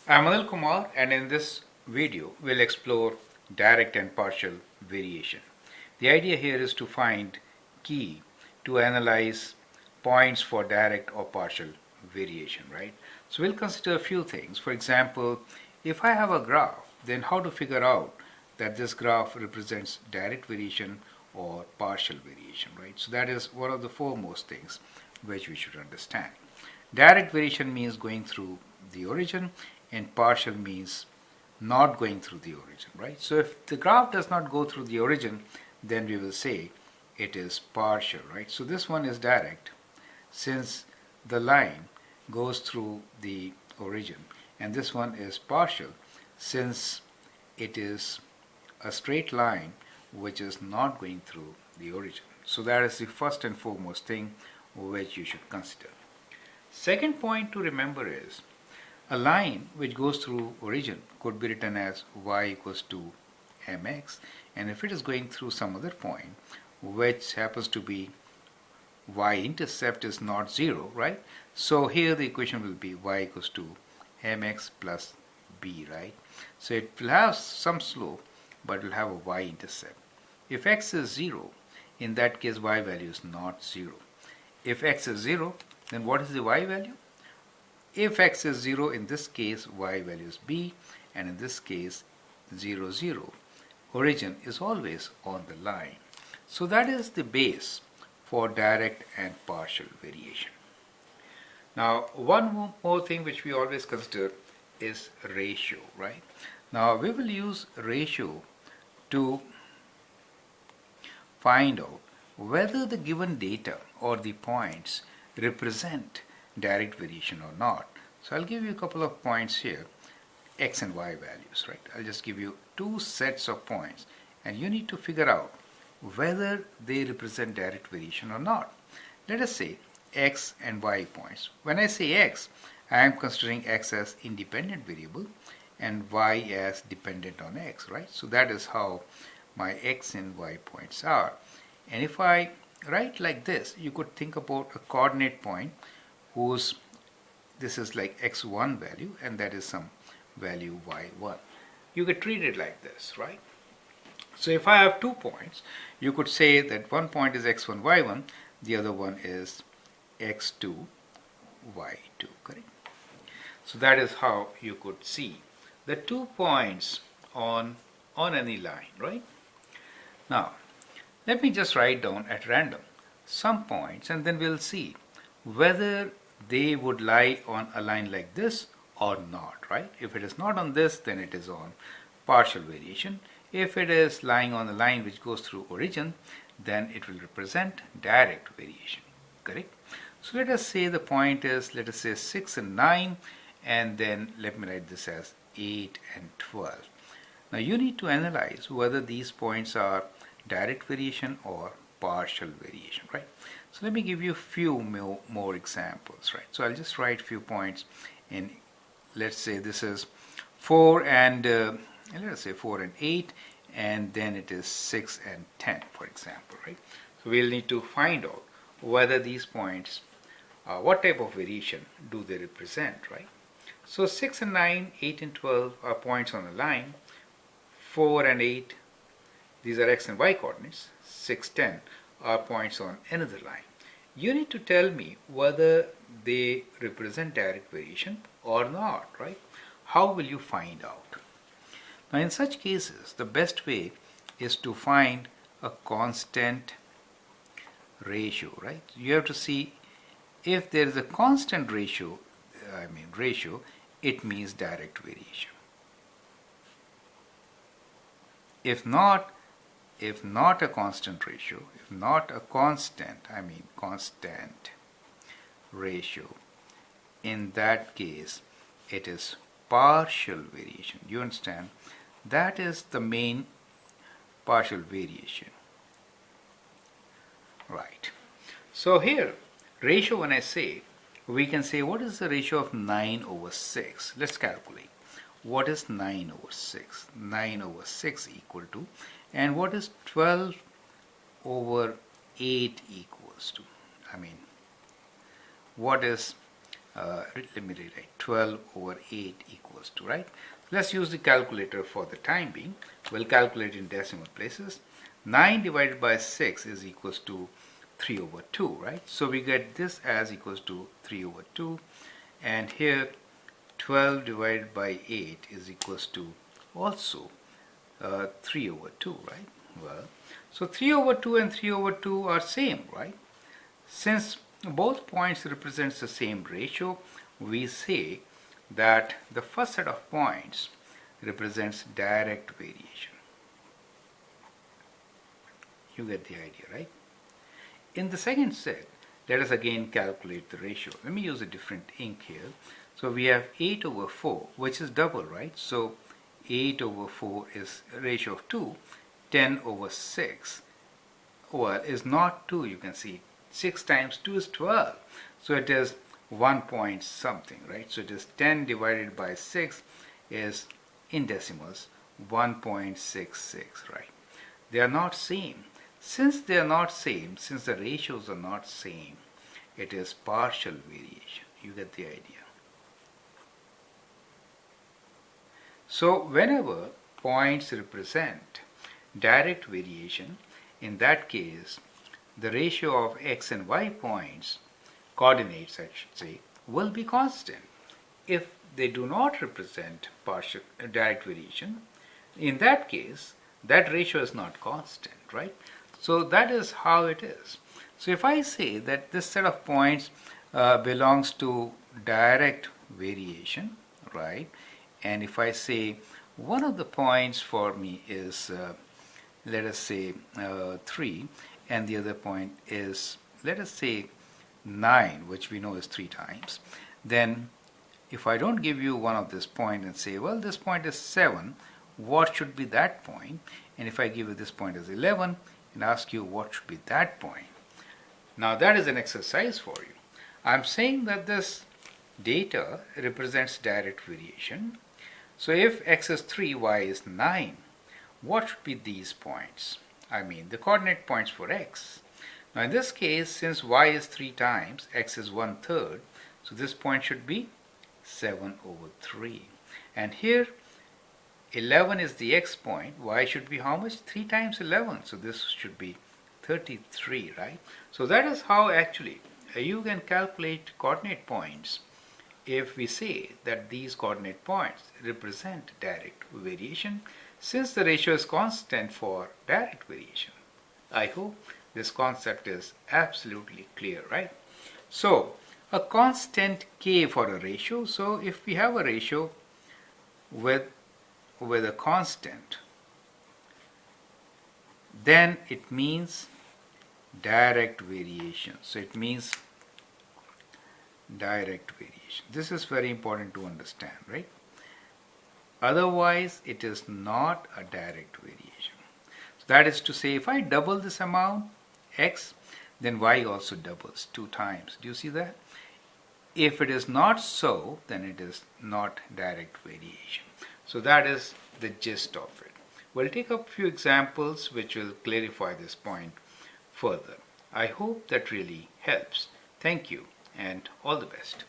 I'm Anil Kumar, and in this video we'll explore direct and partial variation. The idea here is to find key to analyze points for direct or partial variation, right? So we'll consider a few things. For example, if I have a graph, then how to figure out that this graph represents direct variation or partial variation, right? So that is one of the foremost things which we should understand. Direct variation means going through the origin, and partial means not going through the origin, right? So if the graph does not go through the origin, then we will say it is partial, right? So this one is direct since the line goes through the origin, and this one is partial since it is a straight line which is not going through the origin. So that is the first and foremost thing which you should consider. Second point to remember is a line which goes through origin could be written as y equals to mx, and if it is going through some other point which happens to be y-intercept is not 0, right? So here the equation will be y equals to mx plus b, right? So it will have some slope, but it will have a y-intercept. If x is 0, in that case y value is not 0. If x is 0, then what is the y value? If x is 0, in this case y value is b, and in this case 0, 0. Origin is always on the line. So that is the base for direct and partial variation. Now one more thing which we always consider is ratio, right? Now we will use ratio to find out whether the given data or the points represent direct variation or not. So I'll give you a couple of points here, x and y values, right? I'll just give you two sets of points, and you need to figure out whether they represent direct variation or not. Let us say x and y points. When I say x, I am considering x as independent variable and y as dependent on x, right? So that is how my x and y points are. And if I write like this, you could think about a coordinate point whose this is like x1 value and that is some value y1. You could treat it like this, right? So if I have 2 points, you could say that one point is x1 y1, the other one is x2 y2, correct? So that is how you could see the 2 points on any line, right? Now let me just write down at random some points, and then we'll see whether they would lie on a line like this or not, right? If it is not on this, then it is on partial variation. If it is lying on a line which goes through origin, then it will represent direct variation, correct? So let us say the point is, let us say 6 and 9, and then let me write this as 8 and 12. Now you need to analyze whether these points are direct variation or partial variation, right? So let me give you a few more examples, right? So I'll just write few points in, let's say this is 4 and let us say 4 and 8, and then it is 6 and 10, for example, right? So we'll need to find out whether these points, what type of variation do they represent, right? So 6 and 9, 8 and 12 are points on a line. 4 and 8, these are x and y coordinates. 6, 10 are points on another line. You need to tell me whether they represent direct variation or not, right? How will you find out? Now in such cases, the best way is to find a constant ratio, right? You have to see if there is a constant ratio, it means direct variation. If not a constant ratio, constant ratio, in that case it is partial variation. You understand? That is the main partial variation, right? So here ratio, when I say, we can say what is the ratio of 9 over 6. Let's calculate. What is 9 over 6? 9 over 6 equal to, and what is 12 over 8 equals to? What is, let me rewrite, 12 over 8 equals equals to, right? Let's use the calculator for the time being. We'll calculate in decimal places. 9 divided by 6 is equals to 3 over 2, right? So we get this as equals to 3 over 2, and here 12 divided by 8 is equals to also 3 over 2, right? Well, so 3 over 2 and 3 over 2 are same, right? Since both points represents the same ratio, we say that the first set of points represents direct variation. You get the idea, right? In the second set, let us again calculate the ratio. Let me use a different ink here. So we have 8 over 4, which is double, right? So 8 over 4 is a ratio of 2. 10 over 6, well, is not 2, you can see. 6 times 2 is 12. So it is 1 point something, right? So it is 10 divided by 6 is, in decimals, 1.66, right? They are not same. Since they are not same, since the ratios are not same, it is partial variation. You get the idea. So whenever points represent direct variation, in that case, the ratio of x and y points, coordinates I should say, will be constant. If they do not represent partial direct variation, in that case, that ratio is not constant, right? So that is how it is. So if I say that this set of points belongs to direct variation, right? And if I say one of the points for me is, let us say 3, and the other point is, let us say 9, which we know is 3 times, then if I don't give you one of this point and say, well, this point is 7, what should be that point? And if I give you this point as 11 and ask you what should be that point, now that is an exercise for you. I'm saying that this data represents direct variation. So if x is 3, y is 9, what should be these points? I mean the coordinate points for x. Now in this case, since y is 3 times, x is 1/3, so this point should be 7 over 3. And here 11 is the x point, y should be how much? 3 times 11, so this should be 33, right? So that is how actually you can calculate coordinate points if we say that these coordinate points represent direct variation, since the ratio is constant for direct variation. I hope this concept is absolutely clear, right? So a constant k for a ratio. So if we have a ratio with a constant, then it means direct variation. So it means direct variation. This is very important to understand, right? Otherwise, it is not a direct variation. So that is to say, if I double this amount, x, then y also doubles 2 times. Do you see that? If it is not so, then it is not direct variation. So that is the gist of it. We'll take up a few examples which will clarify this point further. I hope that really helps. Thank you and all the best.